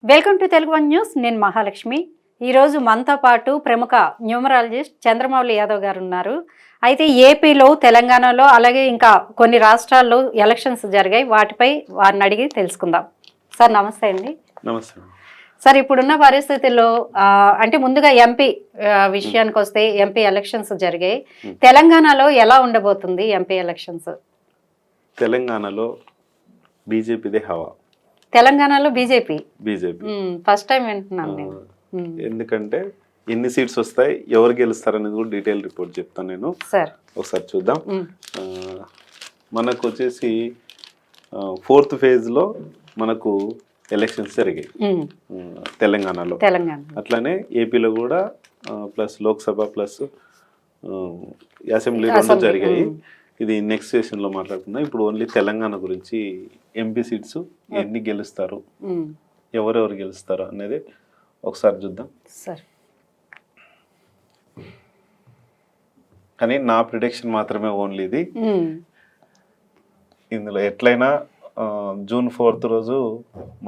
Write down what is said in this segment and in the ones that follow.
Welcome to Telugu one news. నేను మహాలక్ష్మి. ఈరోజు మనతో పాటు ప్రముఖ న్యూమరాలజిస్ట్ చంద్రమౌళి యాదవ్ గారు ఉన్నారు. అయితే ఏపీలో, తెలంగాణలో, అలాగే ఇంకా కొన్ని రాష్ట్రాల్లో ఎలక్షన్స్ జరిగాయి. వాటిపై వారిని అడిగి తెలుసుకుందాం. సార్ నమస్తే అండి. నమస్తే సార్, ఇప్పుడున్న పరిస్థితుల్లో అంటే ముందుగా ఎంపీ విషయానికి వస్తే ఎంపీ ఎలక్షన్స్ జరిగాయి. తెలంగాణలో ఎలా ఉండబోతుంది ఎంపీ ఎలక్షన్స్? తెలంగాణలో బీజేపీదే హవా. తెలంగాణలో బీజేపీ ఫస్ట్ టైం వింటున్నాను నేను. ఎందుకంటే ఎన్ని సీట్స్ వస్తాయి, ఎవరు గెలుస్తారు అనేది కూడా డీటెయిల్ రిపోర్ట్ చెప్తాను నేను. సార్ ఒకసారి చూద్దాం. మనకు వచ్చేసి 4th phase మనకు ఎలక్షన్స్ జరిగాయి తెలంగాణలో. అట్లానే ఏపీలో కూడా ప్లస్ లోక్సభ ప్లస్ అసెంబ్లీ రెండు జరిగాయి. ఇది నెక్స్ట్ సెషన్లో మాట్లాడుకుందాం. ఇప్పుడు ఓన్లీ తెలంగాణ గురించి ఎంపీ సీట్స్ ఎన్ని గెలుస్తారు, ఎవరెవరు గెలుస్తారు అనేది ఒకసారి చూద్దాం. కానీ నా ప్రిడిక్షన్ మాత్రమే ఓన్లీ ఇది. ఇందులో ఎట్లయినా June 4th రోజు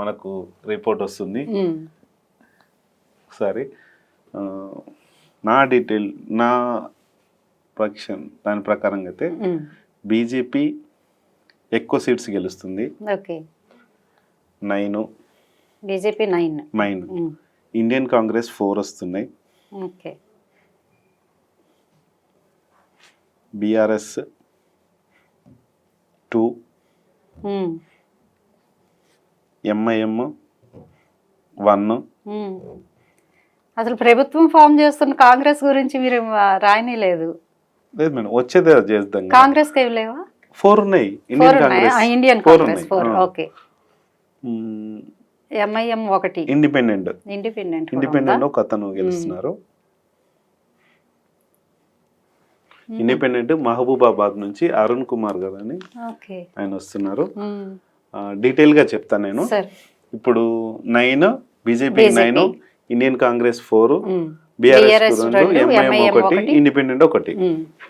మనకు రిపోర్ట్ వస్తుంది. ఒకసారి నా ప్రొడిక్షన్ దాని ప్రకారంగా అయితే బీజేపీ ఎక్కువ సీట్స్ గెలుస్తుంది. 9 బీజేపీ 9. ఇండియన్ కాంగ్రెస్ 4 వస్తున్నాయి. BRS 2, MIM 1. అసలు ప్రభుత్వం ఫామ్ చేస్తున్న కాంగ్రెస్ గురించి మీరు రాయనే లేదు. లేదు మేడం, వచ్చేదే చేద్దాం. కాంగ్రెస్ కి లేవా? 4 ఉన్నాయి. Indian Congress 4. Okay. MIM 1. Independent ఒక అతను గెలుస్తున్నారు. ఇండిపెండెంట్ మహబూబాబాద్ నుంచి అరుణ్ కుమార్ గారు అని ఆయన వస్తున్నారు. డీటెయిల్ గా చెప్తాను నేను. ఇప్పుడు 9 BJP, 9 Indian Congress 4, BRS 2, MIM 1, independent 1.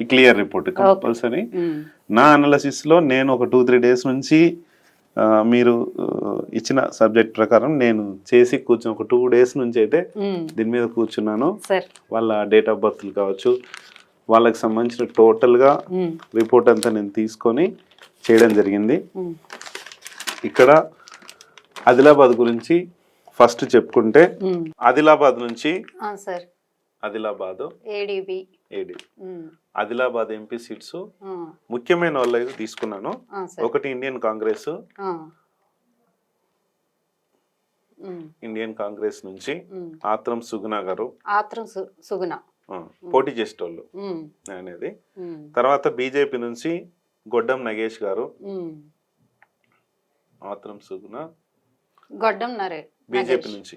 ఈ క్లియర్ రిపోర్ట్ కంపల్సరీ. నా అనాలిసిస్ లో నేను ఒక 2-3 days నుంచి మీరు ఇచ్చిన సబ్జెక్ట్ ప్రకారం నేను చేసి కూర్చుని ఒక 2 days నుంచి అయితే దీని మీద కూర్చున్నాను. వాళ్ళ డేట్ ఆఫ్ బర్త్లు కావచ్చు, వాళ్ళకి సంబంధించిన టోటల్ గా రిపోర్ట్ అంతా నేను తీసుకొని చేయడం జరిగింది. ఇక్కడ ఆదిలాబాద్ గురించి ఫస్ట్ చెప్పుకుంటే, ఆదిలాబాద్ నుంచి ఆదిలాబాద్ ఎంపీ సీట్స్ ముఖ్యమైన వాళ్ళు తీసుకున్నాను. 1 ఇండియన్ కాంగ్రెస్ నుంచి ఆత్రం సుగుణ గారు పోటీ చేసేటోళ్ళు అనేది. తర్వాత బీజేపీ నుంచి గొడ్డం నగేష్ గారు, ఆత్రం సుగుణ, గొడ్డం బీజేపీ నుంచి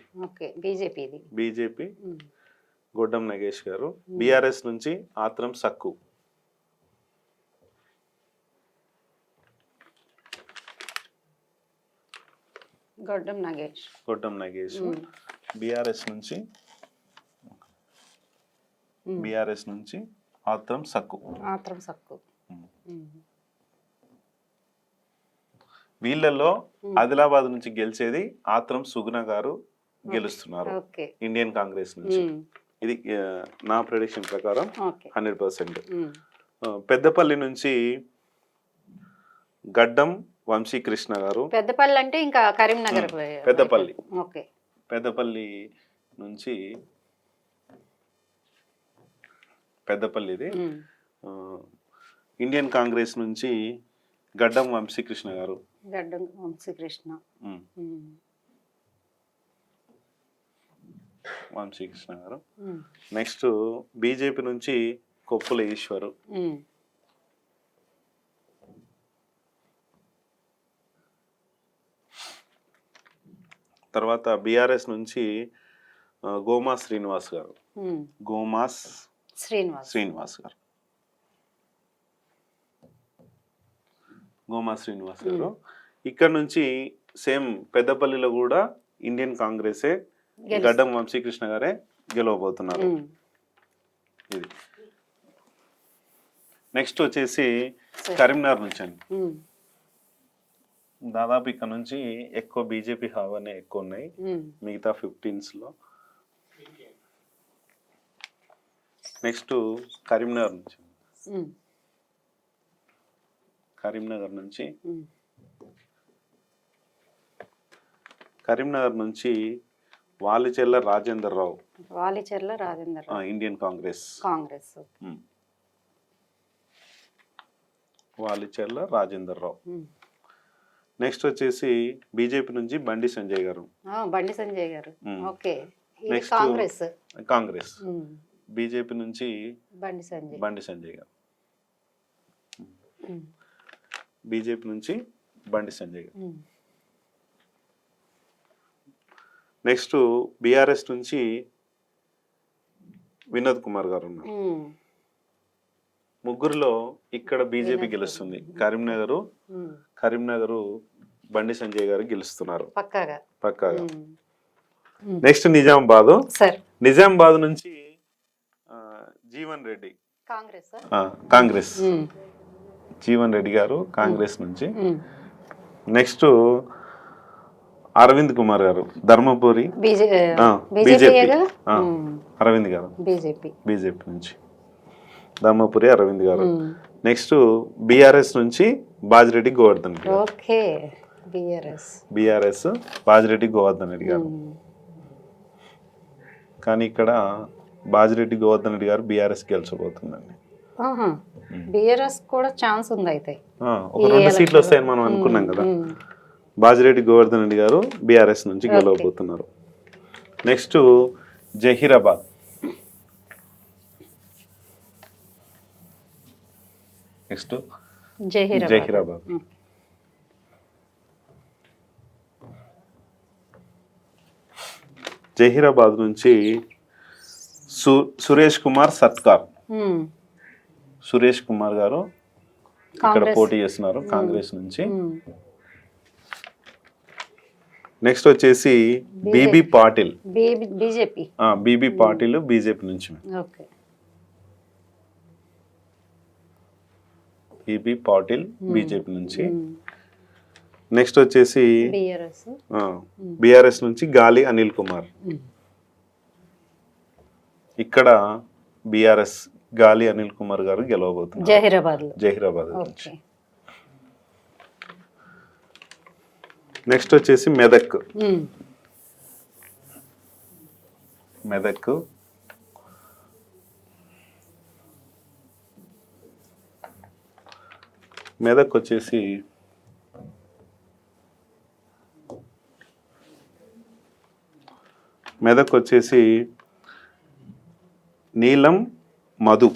బీజేపీ గొడ్డం నగేష్ గారు. బీఆర్ఎస్ నుంచి ఆత్రం సక్కు, గొడ్డం నగేష్. బీఆర్ఎస్ నుంచి ఆత్రం సక్కు. వీళ్ళల్లో ఆదిలాబాద్ నుంచి గెలిచేది ఆత్రం సుగుణ గారు గెలుస్తున్నారు ఇండియన్ కాంగ్రెస్ నుంచి. ఇది నా ప్రెడిక్షన్ ప్రకారం 100%. పెద్దపల్లి నుంచి గడ్డం వంశీకృష్ణ గారు. పెద్దపల్లి అంటే ఇంకా కరీంనగర్. పెద్దపల్లి నుంచి పెద్దపల్లిది. ఇండియన్ కాంగ్రెస్ నుంచి గడ్డం వంశీకృష్ణ గారు. నెక్స్ట్ బీజేపీ నుంచి కొప్పుల ఈశ్వరు. తర్వాత బీఆర్ఎస్ నుంచి గోమా శ్రీనివాస్ గారు. ఇక్కడ నుంచి సేమ్ పెద్దపల్లిలో కూడా ఇండియన్ కాంగ్రెసే గడ్డం వంశీకృష్ణ గారే గెలవబోతున్నారు. ఇది నెక్స్ట్ వచ్చేసి కరీంనగర్ నుంచి అండి. దాదాపు ఇక్కడ నుంచి ఎక్కువ బీజేపీ హావానే ఎక్కువ ఉన్నాయి, మిగతా 15లో. నెక్స్ట్ కరీంనగర్ నుంచి, కరీంనగర్ నుంచి వాలిచెర్ల రాజేందర్ రావు, ఇండియన్ కాంగ్రెస్. వాలిచెర్ల రాజేందర్ రావు. నెక్స్ట్ వచ్చేసి బీజేపీ నుంచి బండి సంజయ్ గారు. నెక్స్ట్ కాంగ్రెస్. బీజేపీ నుంచి బండి సంజయ్ గారు. బీజేపీ నుంచి బండి సంజయ్ గారు. నెక్స్ట్ బీఆర్ఎస్ నుంచి వినోద్ కుమార్ గారు ఉన్నారు. ముగ్గురులో ఇక్కడ బీజేపీ గెలుస్తుంది. కరీంనగర్ బండి సంజయ్ గారు గెలుస్తున్నారు పక్కాగా. నెక్స్ట్ నిజామాబాద్ నుంచి జీవన్ రెడ్డి, కాంగ్రెస్. జీవన్ రెడ్డి గారు కాంగ్రెస్ నుంచి. నెక్స్ట్ అరవింద్ కుమార్ గారు ధర్మపురి, బీజేపీ. అరవింద్ గారు బీజేపీ నుంచి, ధర్మపురి అరవింద్ గారు. నెక్స్ట్ బీఆర్ఎస్ నుంచి బాజిరెడ్డి గోవర్ధన్ రెడ్డి. బీఆర్ఎస్ బాజిరెడ్డి గోవర్ధన్ రెడ్డి గారు. కానీ ఇక్కడ బాజిరెడ్డి గోవర్ధన్ రెడ్డి గారు బీఆర్ఎస్ గెలిచబోతుందండి. బీఆర్ఎస్ కూడా ఛాన్స్ ఉంది. అయితే ఒక 2 సీట్లు వస్తాయని మనం అనుకున్నాం కదా. బాజిరెడ్డి గోవర్ధన్ రెడ్డి గారు బీఆర్ఎస్ నుంచి గెలవబోతున్నారు. నెక్స్ట్ జహీరాబాద్. జహీరాబాద్ నుంచి సురేష్ కుమార్ సత్కార్. సురేష్ కుమార్ గారు ఇక్కడ పోటీ చేస్తున్నారు కాంగ్రెస్ నుంచి. నెక్స్ట్ వచ్చేసి BB Patil, BB Patil BJP నుంచి. బీబీ పాటిల్ బీజేపీ నుంచి. నెక్స్ట్ వచ్చేసి బీఆర్ఎస్ నుంచి గాలి అనిల్ కుమార్. ఇక్కడ బీఆర్ఎస్ గాలి అనిల్ కుమార్ గారు గెలవబోతున్నారు జహీరాబాద్ నుంచి. నెక్స్ట్ వచ్చేసి మెదక్. మెదక్ వచ్చేసి నీలం మధు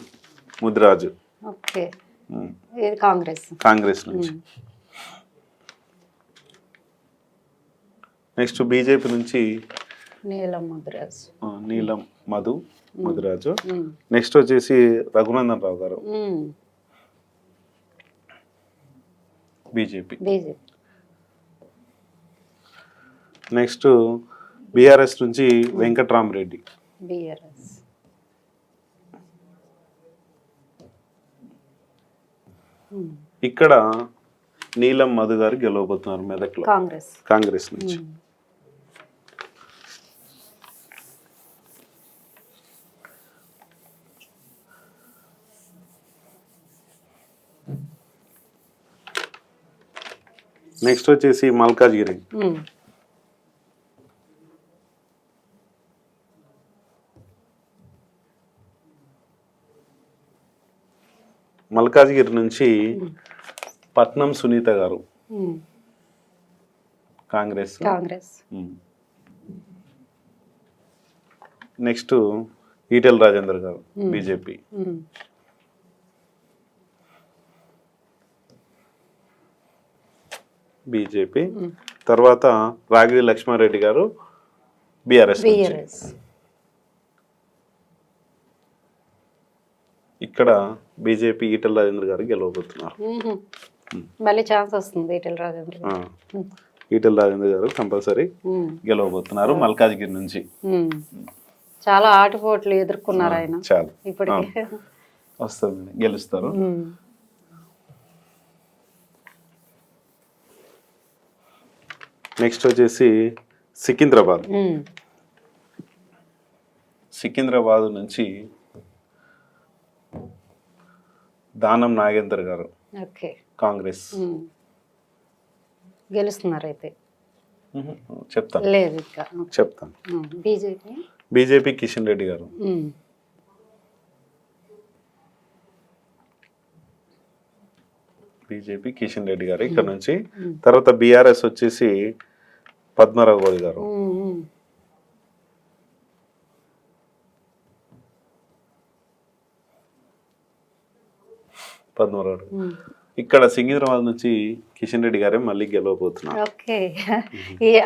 ముదిరాజు, కాంగ్రెస్ నుంచి. నెక్స్ట్ బీజేపీ నుంచి నీలం మధు ముదిరాజు. నెక్స్ట్ వచ్చేసి రఘునందన్ రావు గారు, బీజేపీ. నెక్స్ట్ బీఆర్ఎస్ నుంచి వెంకట్రామరెడ్డి. ఇక్కడ నీలం మధు గారు గెలవబోతున్నారు మెదక్లో, కాంగ్రెస్ నుంచి. నెక్స్ట్ వచ్చేసి మల్కాజ్గిరి. మల్కాజ్గిరి నుంచి పట్నం సునీత గారు, కాంగ్రెస్. నెక్స్ట్ ఈటెల రాజేందర్ గారు, బీజేపీ. తర్వాత రాగిడి లక్ష్మారెడ్డి గారు బీఆర్ఎస్. ఇక్కడ బీజేపీ ఈటెల రాజేంద్ర గారు గెలవబోతున్నారు. మళ్ళీ ఛాన్స్ వస్తుంది ఈటెల రాజేంద్ర గారు కంపల్సరీ గెలవబోతున్నారు మల్కాజ్గిరి నుంచి. చాలా ఆటుపోట్లు ఎదుర్కొన్నారు ఆయన, చాలా ఇప్పటికే వస్తుంది, గెలుస్తారు. నెక్స్ట్ వచ్చేసి సికింద్రాబాద్ నుంచి దానం నాగేందర్ గారు, ఓకే, కాంగ్రెస్. గెలుస్తున్నారు అయితే. చెప్తాను, లేదు ఇంకా చెప్తాను. బీజేపీ కిషన్ రెడ్డి గారు. బీజేపీ కిషన్ రెడ్డి గారు ఇక్కడ నుంచి. తర్వాత బీఆర్ఎస్ వచ్చేసి పద్మరావు గారు. పద్మరావు ఇక్కడ సికింద్రాబాద్ నుంచి కిషన్ రెడ్డి గారే మళ్ళీ గెలవబోతున్నారు. ఓకే,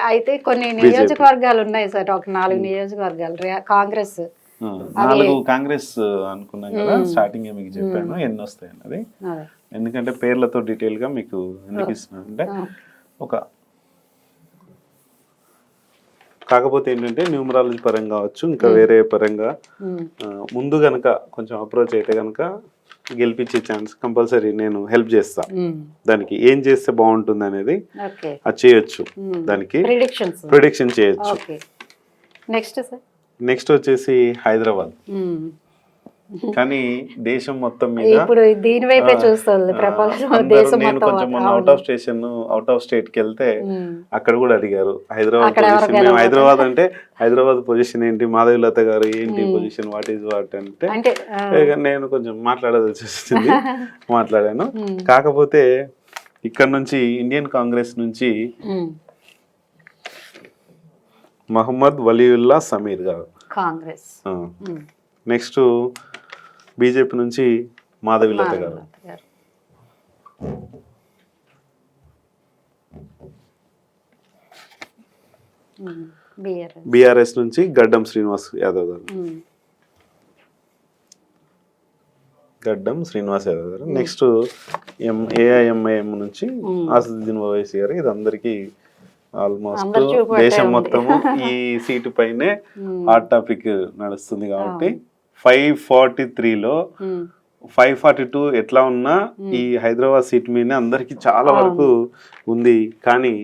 అయితే కొన్ని నియోజకవర్గాలు ఉన్నాయి సార్, ఒక 4 నియోజకవర్గాలు కాంగ్రెస్. 4 కాంగ్రెస్ అనుకున్నాం కదా, స్టార్టింగ్ మీకు చెప్పాను ఎన్ని వస్తాయి అన్నది. ఎందుకంటే పేర్లతో డీటెయిల్ గా మీకు ఎందుకు ఇస్తున్నాను అంటే, కాకపోతే ఏంటంటే న్యూమరాలజీ పరంగా కావచ్చు, ఇంకా వేరే పరంగా ముందు గనక కొంచెం అప్రోచ్ అయితే గనక గెలిపించే ఛాన్స్ కంపల్సరీ నేను హెల్ప్ చేస్తా. దానికి ఏం చేస్తే బాగుంటుంది అనేది అది చేయొచ్చు, దానికి ప్రిడిక్షన్ చేయొచ్చు. నెక్స్ట్ వచ్చేసి హైదరాబాద్. కానీ దేశం మొత్తం మీద ఇప్పుడు దీని వైపే చూస్తుంది ప్రపంచం. నేను కొంచెం మొన్న అవుట్ ఆఫ్ స్టేట్ కి వెళ్తే అక్కడ కూడా అడిగారు హైదరాబాద్ పొజిషన్. మేము హైదరాబాద్ అంటే హైదరాబాద్ పొజిషన్ ఏంటి, మాధవిలత గారు ఏంటి పొజిషన్, వాట్ ఈజ్ వాట్ అంటే నేను కొంచెం మాట్లాడాల్సి వచ్చింది, మాట్లాడాను. కాకపోతే ఇక్కడ నుంచి ఇండియన్ కాంగ్రెస్ నుంచి మహమ్మద్ వలీయుల్లా సమీర్ గారు కాంగ్రెస్. నెక్స్ట్ బీజేపీ నుంచి మాధవిలత గారు. బీఆర్ఎస్ నుంచి గడ్డం శ్రీనివాస్ యాదవ్ గారు. నెక్స్ట్ ఏఐఎంఐఎం నుంచి అసదుద్దీన్ ఓవైసీ గారు. ఇది అందరికి ఆల్మోస్ట్ దేశం మొత్తము ఈ సీటు పైనే హాట్ టాపిక్ నడుస్తుంది కాబట్టి 543లో 542 ఎట్లా ఉన్నా ఈ హైదరాబాద్ సీట్ మీద అందరికి చాలా వరకు ఉంది. కానీ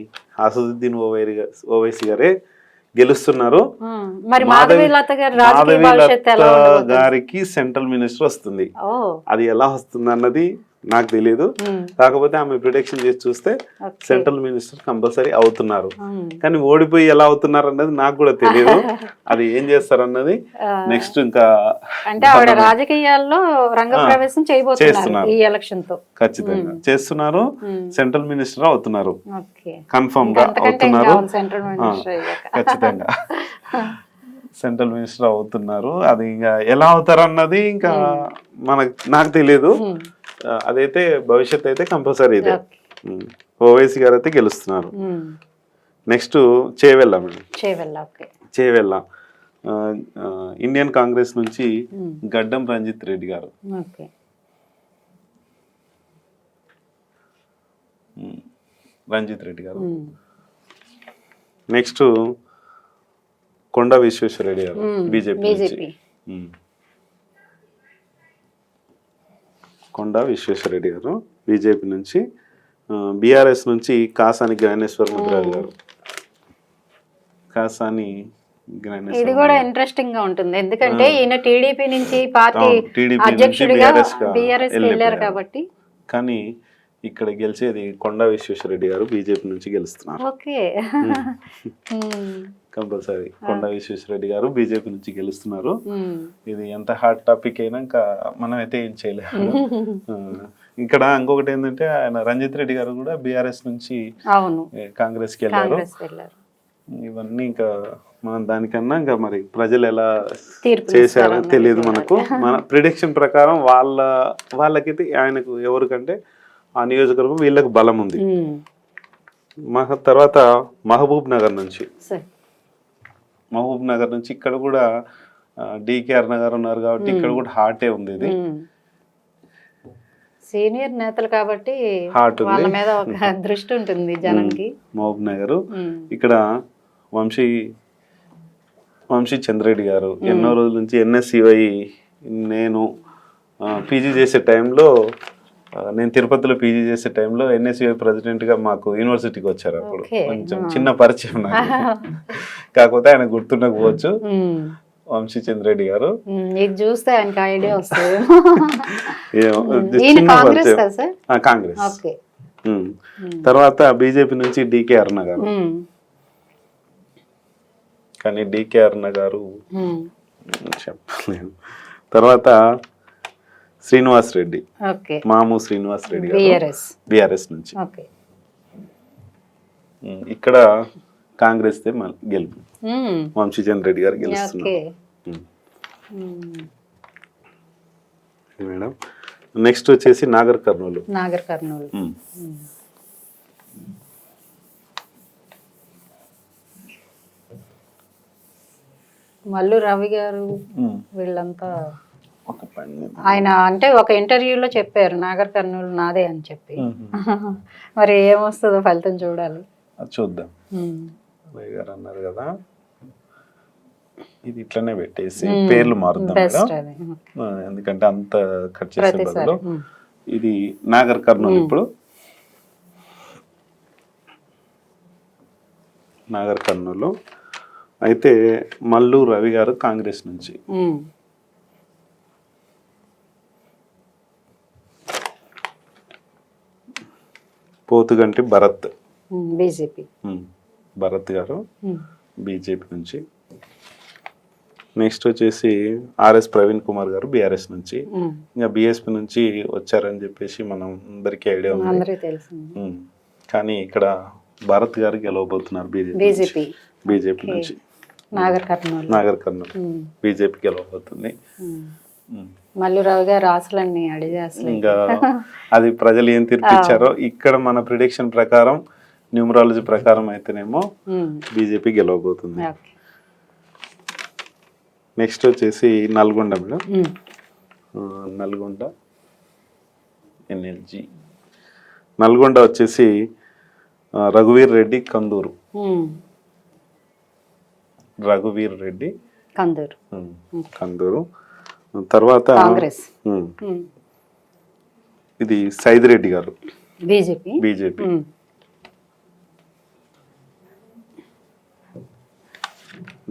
అసదుద్దీన్ ఓవైసీ గారే గెలుస్తున్నారు. మాధవిలత గారికి సెంట్రల్ మినిస్టర్ వస్తుంది. అది ఎలా వస్తుంది అన్నది నాకు తెలియదు. కాకపోతే ఆమె ప్రిడిక్షన్ చేసి చూస్తే సెంట్రల్ మినిస్టర్ కంపల్సరీ అవుతున్నారు. కానీ ఓడిపోయి ఎలా అవుతున్నారు అన్నది నాకు కూడా తెలియదు. అది ఏం చేస్తారు అన్నది నెక్స్ట్ ఇంకా రాజకీయాల్లో రంగప్రవేశం చేస్తున్నారు. ఈ ఎలక్షన్ తో ఖచ్చితంగా చేస్తున్నారు. సెంట్రల్ మినిస్టర్ అవుతున్నారు, కన్ఫర్మ్ గా అవుతున్నారు. ఖచ్చితంగా సెంట్రల్ మినిస్టర్ అవుతున్నారు. అది ఇంకా ఎలా అవుతారు అన్నది ఇంకా నాకు తెలియదు. అదైతే భవిష్యత్ అయితే కంపల్సరీ ఇదే. ఓవైసీ గారు అయితే గెలుస్తున్నారు. నెక్స్ట్ చేవెళ్ళ. ఇండియన్ కాంగ్రెస్ నుంచి గడ్డం రంజిత్ రెడ్డి గారు. నెక్స్ట్ కొండా విశ్వేశ్వరరెడ్డి గారు బీజేపీ. కొండా విశ్వేశ్వరరెడ్డి గారు బీజేపీ నుంచి. బీఆర్ఎస్ నుంచి కాసాని జ్ఞానేశ్వర్ ముద్రాజ్ గారు. ఇది కూడా ఇంట్రెస్టింగ్ గా ఉంటుంది, ఎందుకంటే ఈయన టీడీపీ నుంచి పార్టీ అధ్యక్షుడిగా బీఆర్ఎస్ వెళ్ళారు కాబట్టి. కానీ ఇక్కడ గెలిచేది కొండా విశ్వేశ్వరరెడ్డి గారు బీజేపీ నుంచి గెలుస్తున్నారు. కంపల్సరీ కొండా విశ్వేశ్వరరెడ్డి గారు బీజేపీ నుంచి గెలుస్తున్నారు. ఇది ఎంత హాట్ టాపిక్ అయినా ఇంకా మనం అయితే ఏం చేయలేము. ఇక్కడ ఇంకొకటి ఏంటంటే ఆయన రంజిత్ రెడ్డి గారు కూడా బీఆర్ఎస్ నుంచి కాంగ్రెస్ కి వెళ్ళారు. ఇవన్నీ ఇంకా మనం దానికన్నా ఇంకా మరి ప్రజలు ఎలా చేశారో తెలియదు మనకు. మన ప్రిడిక్షన్ ప్రకారం వాళ్ళకైతే ఆయనకు ఎవరికంటే ఆ నియోజకవర్గం వీళ్ళకి బలం ఉంది. తర్వాత మహబూబ్ నగర్ నుంచి ఇక్కడ కూడా డికేఆర్ నగర్ ఉన్నారు కాబట్టి ఇక్కడ కూడా హాటే ఉంది. ఇది సీనియర్ నేతలు కాబట్టి వాళ్ళ మీద ఒక దృష్టి ఉంటుంది జనానికి. మహబూబ్ నగర్ ఇక్కడ వంశీ చంద్రెడ్డి గారు ఎన్నో రోజుల నుంచి NSCY నేను పీజీ చేసే టైంలో నేను తిరుపతిలో పీజీ చేసే టైంలో ఎన్ఎస్యుఐ ప్రెసిడెంట్ గా మాకు యూనివర్సిటీకి వచ్చారు. అప్పుడు Okay. కొంచెం చిన్న పరిచయం నాకు. కాకపోతే ఆయన గుర్తుండకపోవచ్చు. వంశీచంద్ర రెడ్డి గారు. ఇది చూస్తే ఆయనకి ఐడియా వస్తుంది. చిన్న కాంగ్రెస్ పరిచయం. కదా సార్? కాంగ్రెస్. ఓకే. తర్వాత బీజేపీ నుంచి డికే అరుణ గారు. కానీ డికే అరుణ గారు చెప్పలేను. తర్వాత శ్రీనివాస్ రెడ్డి, మాము శ్రీనివాస్ రెడ్డి గారు బిఆర్ఎస్ నుంచి. ఇక్కడ కాంగ్రెస్ గెలుపు, వంశీచంద్ర రెడ్డి గారు గెలుస్తున్నారు. మేడం నెక్స్ట్ వచ్చేసి నాగర్ కర్నూలు. మల్లు రవి గారు వీళ్ళంతా ఆయన అంటే ఒక ఇంటర్వ్యూలో చెప్పారు నాగర్ కర్నూలు నాదే అని చెప్పి. మరి ఏమొస్తుందో ఫలితం చూడాలి. చూద్దాం. రవి గారు అన్నారు కదా, ఇది ఇట్లనే పెట్టేసి పేర్లు మారుద్దాం మేడం, ఎందుకంటే అంత కట్ చేసే బదులు. ఇది నాగర్ కర్నూలు. ఇప్పుడు నాగర్ కర్నూలు అయితే మల్లు రవి గారు కాంగ్రెస్ నుంచి. పోతుగంటి భరత్ బీజేపీ, భరత్ గారు బీజేపీ నుంచి. నెక్స్ట్ వచ్చేసి ఆర్ఎస్ ప్రవీణ్ కుమార్ గారు బీఆర్ఎస్ నుంచి. ఇంకా బిఎస్పీ నుంచి వచ్చారని చెప్పేసి మనం అందరికీ ఐడియా ఉంది. కానీ ఇక్కడ భరత్ గారు గెలవబోతున్నారు బీజేపీ నుంచి. నాగర్ కర్నూలు బీజేపీ గెలవబోతుంది. మల్లురావు గారు ఆశలన్నీ అడిగేస్తారు. ఇంకా అది ప్రజలు ఏం తీర్పిచ్చారో. ఇక్కడ మన ప్రిడిక్షన్ ప్రకారం, న్యూమరాలజీ ప్రకారం అయితేనేమో బీజేపీ గెలవబోతుంది. నెక్స్ట్ వచ్చేసి నల్గొండ మేడం. నల్గొండ ఎన్ఎల్జీ. నల్గొండ వచ్చేసి రఘువీర్ రెడ్డి కందూరు. రఘువీర్ రెడ్డి కందూరు. తర్వాత ఇది సైదిరెడ్డి గారు బీజేపీ.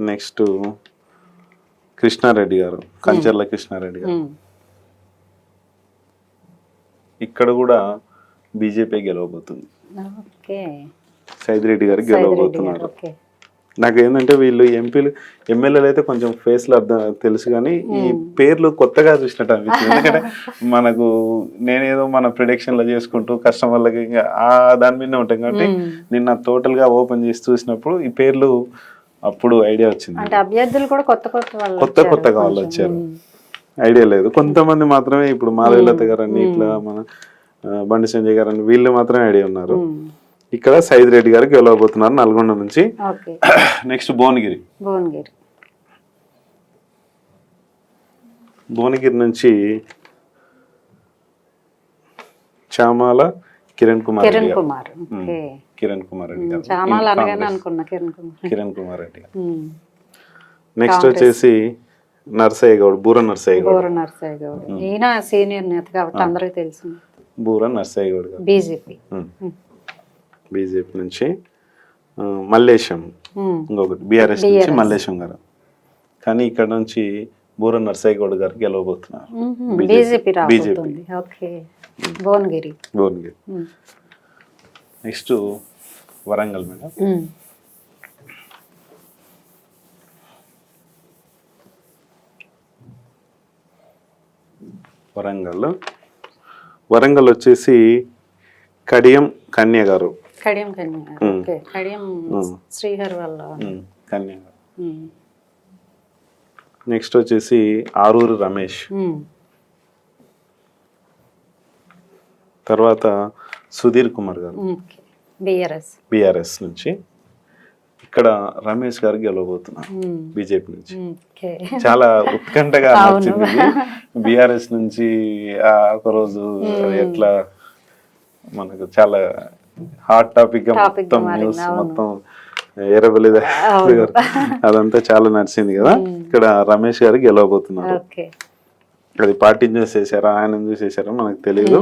నెక్స్ట్ కృష్ణారెడ్డి గారు, కంచర్ల కృష్ణారెడ్డి గారు. ఇక్కడ కూడా బీజేపీ గెలవబోతుంది. సైదిరెడ్డి గారు గెలవబోతున్నారు. నాకు ఏంటంటే వీళ్ళు ఎంపీలు ఎమ్మెల్యేలు అయితే కొంచెం ఫేస్లు అర్థం తెలుసు, కానీ ఈ పేర్లు కొత్తగా చూసినట్టు అనిపిస్తుంది. ఎందుకంటే మనకు నేనేదో మన ప్రిడిక్షన్లో చేసుకుంటూ కస్టమర్లకి ఇంకా ఆ దాని మీదనే ఉంటాం కాబట్టి నిన్న టోటల్ గా ఓపెన్ చేసి చూసినప్పుడు ఈ పేర్లు అప్పుడు ఐడియా వచ్చింది. అభ్యర్థులు కూడా కొత్తగా వాళ్ళు వచ్చారు. ఐడియా లేదు. కొంతమంది మాత్రమే ఇప్పుడు మాధవీలత గారు అని, ఇట్లా మన బండి సంజయ్ గారు అని, వీళ్ళు మాత్రమే ఐడియా ఉన్నారు. ఇక్కడ సైదిరెడ్డి గారు గెలవబోతున్నారు నల్గొండ నుంచి. నెక్స్ట్ భువనగిరి నుంచి చామాల కిరణ్ కుమార్ రెడ్డి గారు. నెక్స్ట్ వచ్చేసి నర్సయ్య గౌడ్, బూర నర్సయ్య గౌడ్. ఈయన సీనియర్ నేత కాబట్టి అందరికీ తెలుసు. బూర నర్సయ్య గౌడ్ గారు బీజేపీ నుంచి. మల్లేశం ఇంకొకటి బీఆర్ఎస్ నుంచి మల్లేశం గారు. కానీ ఇక్కడ నుంచి బూర నర్సయ్య గౌడ్ గారు గెలవబోతున్నారు BJP. Bhuvanagiri. Next Warangal madam. Warangal వచ్చేసి కడియం కన్య గారు. శ్రీహర్ వాళ్ళ కన్య గారు. నెక్స్ట్ వచ్చేసి ఆరూరు రమేష్. తర్వాత సుధీర్ కుమార్ గారు బిఆర్ఎస్ నుంచి. ఇక్కడ రమేష్ గారు గెలవబోతున్నారు బీజేపీ నుంచి. చాలా ఉత్కంఠగా నచ్చింది. బిఆర్ఎస్ నుంచి ఒక రోజు ఎట్లా మనకు చాలా హాట్ టాపిక్ గా మొత్తం న్యూస్ మొత్తం ఎర్రబెల్లి అదంతా చాలా నడిచింది కదా. ఇక్కడ రమేష్ గారు గెలవబోతున్నారు. అది పార్టీ చేసేసారా ఆయన చేసేసారా మనకు తెలియదు.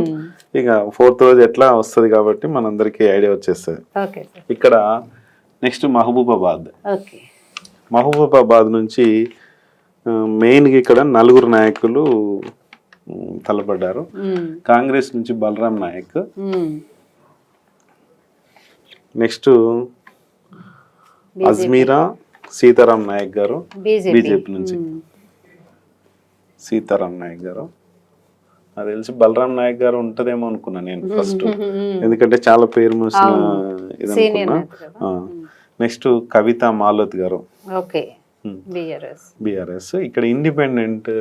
ఇక 4th రోజు ఎట్లా వస్తుంది కాబట్టి మనందరికీ ఐడియా వచ్చేస్తుంది. ఇక్కడ నెక్స్ట్ మహబూబాబాద్. మహబూబాబాద్ నుంచి మెయిన్గా ఇక్కడ 4 నాయకులు తలపడ్డారు. కాంగ్రెస్ నుంచి బలరాం నాయక్, నెక్స్ట్ అజ్మీరా సీతారాం నాయక్ గారు బీజేపీ నుంచి. సీతారాం నాయక్ గారు అది తెలిసి బలరాం నాయక్ గారు ఉంటదేమో అనుకున్నా నేను ఫస్ట్, ఎందుకంటే చాలా పేరు మూసిన ఇదనుకున్నా. నెక్స్ట్ కవిత మాలోత్ గారు బిఆర్ఎస్. ఇక్కడ ఇండిపెండెంట్,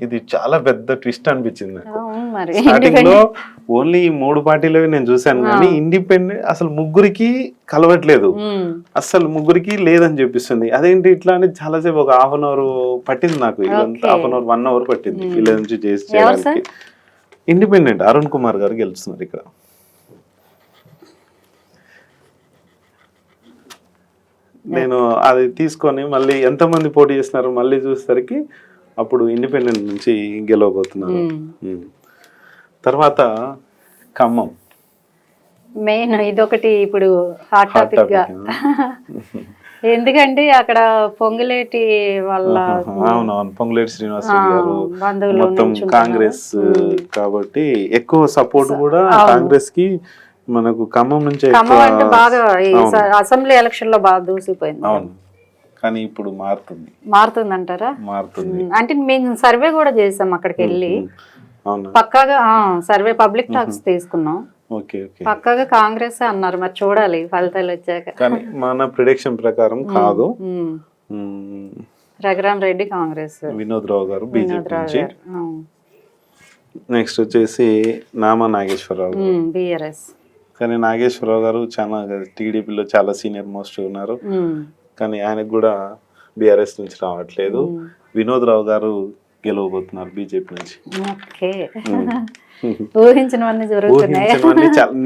ఇది చాలా పెద్ద ట్విస్ట్ అనిపించింది నాకు. స్టార్టింగ్ లో ఓన్లీ 3 పార్టీలవి నేను చూసాను కానీ ఇండిపెండెంట్ అసలు ముగ్గురికి కలవట్లేదు, అసలు ముగ్గురికి లేదని చెప్పిస్తుంది. అదేంటి ఇట్లా అని చాలాసేపు ఒక 1/2 అవర్ పట్టింది నాకు. 1/2 అవర్ 1 అవర్ పట్టింది వీళ్ళ నుంచి చేయడానికి. ఇండిపెండెంట్ అరుణ్ కుమార్ గారు గెలుస్తున్నారు ఇక్కడ. నేను అది తీసుకొని మళ్ళీ ఎంతమంది పోటీ చేస్తున్నారు మళ్ళీ చూసేసరికి అప్పుడు ఇండిపెండెంట్ నుంచి గెలవబోతున్నారు. తర్వాత ఖమ్మం మెయిన్ ఇదొకటి ఇప్పుడు హాట్ టాపిక్ గా, ఎందుకంటే అక్కడ పొంగులేటి వాళ్ళ అవునవును పొంగులేటి శ్రీనివాస్ గారు మొత్తం కాంగ్రెస్ కాబట్టి ఎక్కువ సపోర్ట్ కూడా కాంగ్రెస్ కి మనకు ఖమ్మం నుంచి అంటే బాగా అసెంబ్లీ ఎలక్షన్ లో బాగా దూసిపోయింది. అవును కానీ ఇప్పుడు మారుతుంది అంటారా? మారుతుంది అంటే మేము సర్వే కూడా చేసాం అక్కడికి వెళ్ళి, పక్కాగా సర్వే పబ్లిక్ టాక్స్ తీసుకున్నాం. పక్కాగా కాంగ్రెస్ అన్నారు, మరి చూడాలి ఫలితాలు వచ్చాక. కానీ మన ప్రిడిక్షన్ ప్రకారం కాదు. రఘురామ్ రెడ్డి కాంగ్రెస్, వినోద్ రావు గారు బీజేపీ నుంచి. నెక్స్ట్ వచ్చేసి నామా నాగేశ్వరరావు బిఆర్ఎస్. కానీ నాగేశ్వరరావు గారు చాలా టీడీపీలో చాలా సీనియర్ మోస్ట్ ఉన్నారు కానీ ఆయనకు కూడా బీఆర్ఎస్ నుంచి రావట్లేదు. వినోద్ రావు గారు గెలవబోతున్నారు బీజేపీ నుంచి.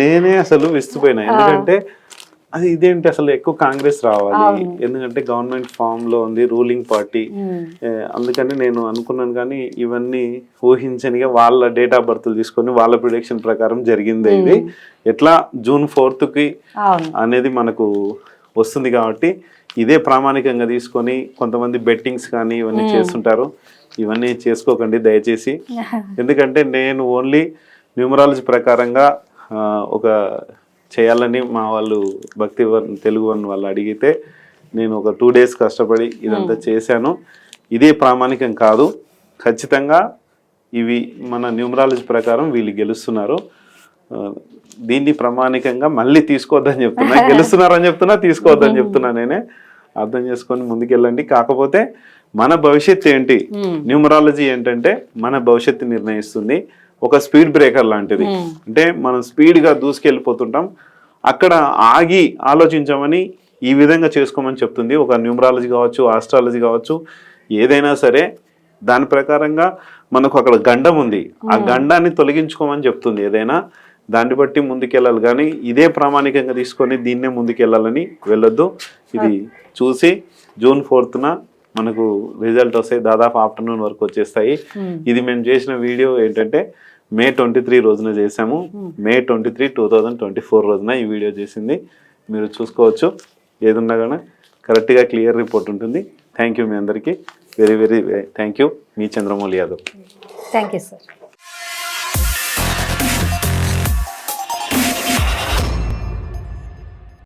నేనే అసలు విస్తుపోయినా, ఎందుకంటే అది ఇదేంటి అసలు ఎక్కువ కాంగ్రెస్ రావాలి, ఎందుకంటే గవర్నమెంట్ ఫామ్ లో ఉంది రూలింగ్ పార్టీ, అందుకని నేను అనుకున్నాను. కానీ ఇవన్నీ ఊహించనిగా వాళ్ళ డేట్ ఆఫ్ బర్త్లు తీసుకొని వాళ్ళ ప్రిడిక్షన్ ప్రకారం జరిగింది. ఇది ఎట్లా June 4th కి అనేది మనకు వస్తుంది కాబట్టి ఇదే ప్రామాణికంగా తీసుకొని కొంతమంది బెట్టింగ్స్ కానీ ఇవన్నీ చేస్తుంటారు. ఇవన్నీ చేసుకోకండి దయచేసి, ఎందుకంటే నేను ఓన్లీ న్యూమరాలజీ ప్రకారంగా ఒక చేయాలని మా వాళ్ళు భక్తి తెలుగు వాళ్ళు అడిగితే నేను ఒక 2 days కష్టపడి ఇదంతా చేశాను. ఇదే ప్రామాణికం కాదు, ఖచ్చితంగా ఇవి మన న్యూమరాలజీ ప్రకారం వీళ్ళు గెలుస్తున్నారు. దీన్ని ప్రామాణికంగా మళ్ళీ తీసుకోవద్దని చెప్తున్నా, గెలుస్తున్నారని చెప్తున్నా తీసుకోవద్దని చెప్తున్నా. నేనే అర్థం చేసుకొని ముందుకెళ్ళండి. కాకపోతే మన భవిష్యత్తు ఏంటి, న్యూమరాలజీ ఏంటంటే మన భవిష్యత్తు నిర్ణయిస్తుంది. ఒక స్పీడ్ బ్రేకర్ లాంటిది, అంటే మనం స్పీడ్గా దూసుకెళ్ళిపోతుంటాం, అక్కడ ఆగి ఆలోచించమని ఈ విధంగా చేసుకోమని చెప్తుంది. ఒక న్యూమరాలజీ కావచ్చు, ఆస్ట్రాలజీ కావచ్చు, ఏదైనా సరే దాని ప్రకారంగా మనకు అక్కడ గండం ఉంది, ఆ గండాన్ని తొలగించుకోమని చెప్తుంది. ఏదైనా దాన్ని బట్టి ముందుకెళ్ళాలి, కానీ ఇదే ప్రామాణికంగా తీసుకొని దీన్నే ముందుకెళ్ళాలని వెళ్ళొద్దు. ఇది చూసి June 4th మనకు రిజల్ట్ వస్తాయి, దాదాపు ఆఫ్టర్నూన్ వరకు వచ్చేస్తాయి. ఇది మేము చేసిన వీడియో ఏంటంటే May 23 రోజున చేసాము. May 23, 2024 రోజున ఈ వీడియో చేసింది. మీరు చూసుకోవచ్చు, ఏదున్నా కానీ కరెక్ట్గా క్లియర్ రిపోర్ట్ ఉంటుంది. థ్యాంక్ యూ మీ అందరికీ, very very thank you. Me Chandramouli Yadav. Thank you sir.